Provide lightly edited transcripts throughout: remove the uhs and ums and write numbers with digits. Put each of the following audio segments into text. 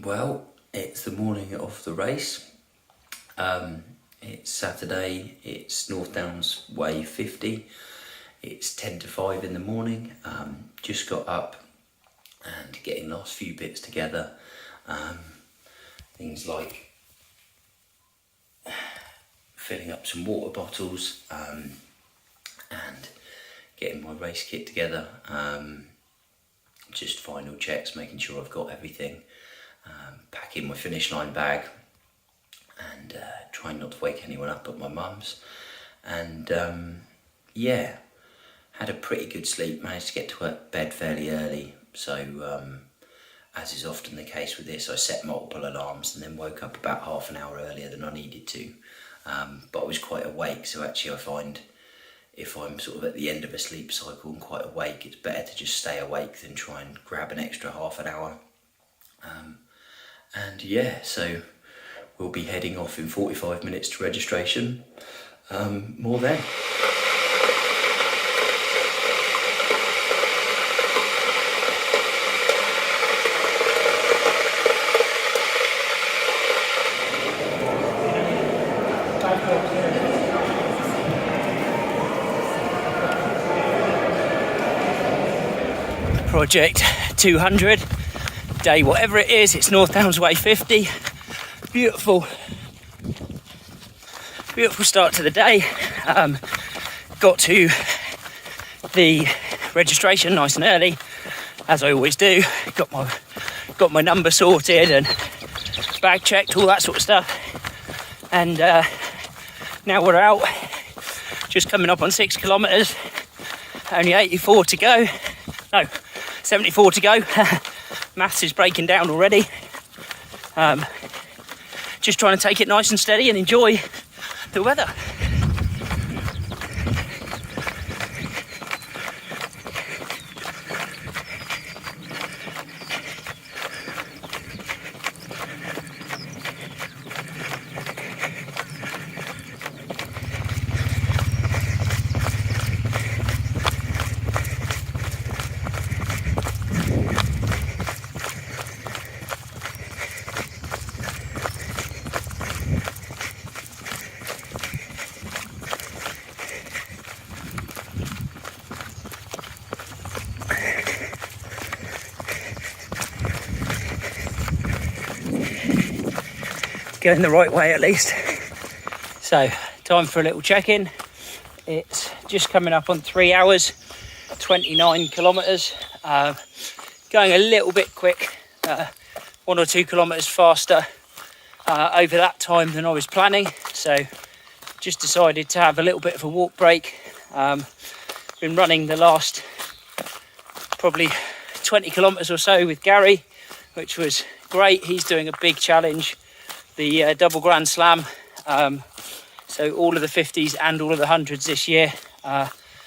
Well, it's the morning of the race. It's Saturday, it's North Downs Way 50. It's 10 to 5 in the morning. Just got up and getting last few bits together. Things like filling up some water bottles and getting my race kit together. Just final checks, making sure I've got everything. Packing my finish line bag and trying not to wake anyone up at my mum's. And yeah, had a pretty good sleep, managed to get to bed fairly early. So as is often the case with this, I set multiple alarms and then woke up about half an hour earlier than I needed to. But I was quite awake, so actually I find if I'm sort of at the end of a sleep cycle and quite awake, it's better to just stay awake than try and grab an extra half an hour. And yeah, so we'll be heading off in 45 minutes to registration. More then. Project 200, day whatever it is, it's North Downs Way 50. Beautiful start to the day. Got to the registration nice and early, as I always do. Got my number sorted and bag checked, all that sort of stuff. And now we're out, just coming up on 6 kilometres, only 84 to go. No, 74 to go. Maths is breaking down already. Just trying to take it nice and steady and enjoy the weather. Going the right way at least. So time for a little check-in. It's just coming up on 3 hours, 29 kilometres. Going a little bit quick, 1 or 2 kilometres faster over that time than I was planning. So just decided to have a little bit of a walk break. Been running the last probably 20 kilometres or so with Gary, which was great. He's doing a big challenge, the double Grand Slam, so all of the 50s and all of the 100s this year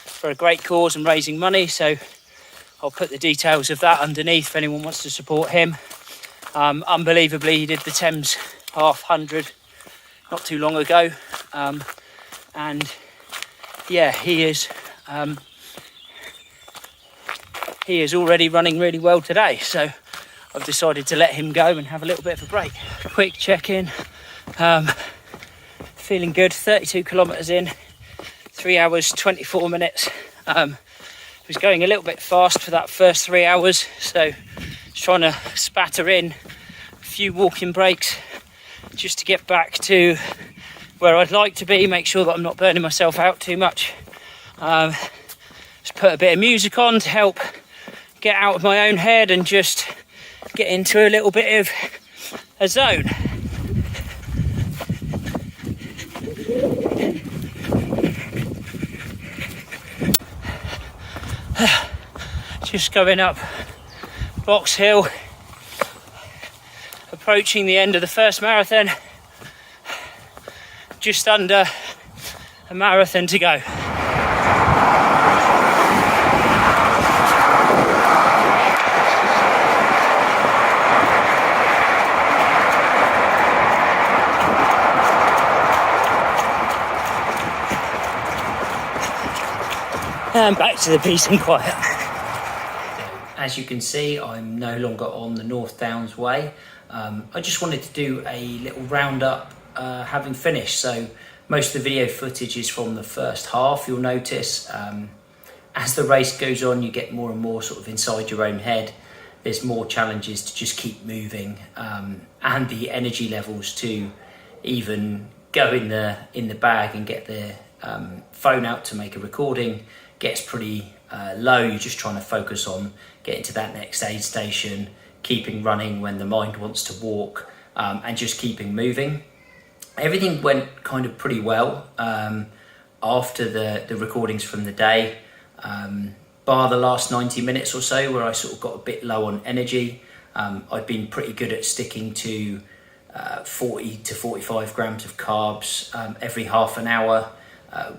for a great cause and raising money. So I'll put the details of that underneath if anyone wants to support him. Unbelievably, he did the Thames half 100 not too long ago, and yeah, he is already running really well today. So I've decided to let him go and have a little bit of a break. Quick check-in. Feeling good. 32 kilometres in, 3 hours 24 minutes. Was going a little bit fast for that first 3 hours, so just trying to spatter in a few walking breaks just to get back to where I'd like to be, make sure that I'm not burning myself out too much. Just put a bit of music on to help get out of my own head and just get into a little bit of a zone. Just going up Box Hill, approaching the end of the first marathon, just under a marathon to go. And back to the peace and quiet. as you can see, I'm no longer on the North Downs Way. I just wanted to do a little roundup having finished. So most of the video footage is from the first half. You'll notice as the race goes on, you get more and more sort of inside your own head. There's more challenges to just keep moving, and the energy levels to even go in the bag and get the phone out to make a recording gets pretty low. You're just trying to focus on getting to that next aid station, keeping running when the mind wants to walk, and just keeping moving. Everything went kind of pretty well after the recordings from the day, bar the last 90 minutes or so where I sort of got a bit low on energy. I've been pretty good at sticking to 40 to 45 grams of carbs every half an hour,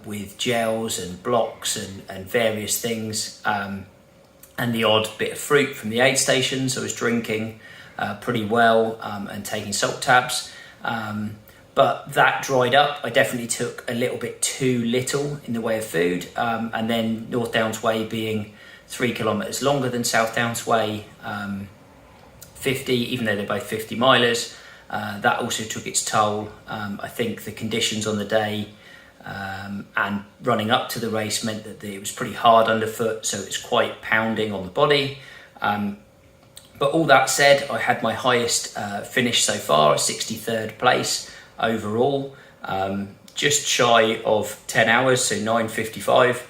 with gels and blocks and various things, and the odd bit of fruit from the aid stations. I was drinking pretty well and taking salt tabs, but that dried up. I definitely took a little bit too little in the way of food, and then North Downs Way being 3 kilometres longer than South Downs Way, 50, even though they're both 50 milers, that also took its toll. I think the conditions on the day and running up to the race meant that it was pretty hard underfoot, so it's quite pounding on the body. But all that said, I had my highest finish so far, 63rd place overall, just shy of 10 hours, so 9:55.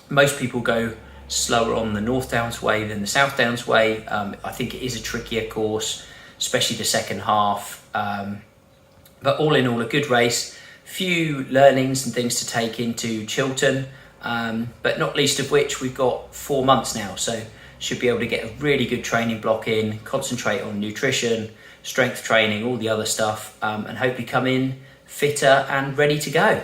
Most people go slower on the North Downs Way than the South Downs Way. I think it is a trickier course, especially the second half. But all in all, a good race. Few learnings and things to take into Chiltern, but not least of which we've got 4 months now, so should be able to get a really good training block in, concentrate on nutrition, strength training, all the other stuff, and hopefully come in fitter and ready to go.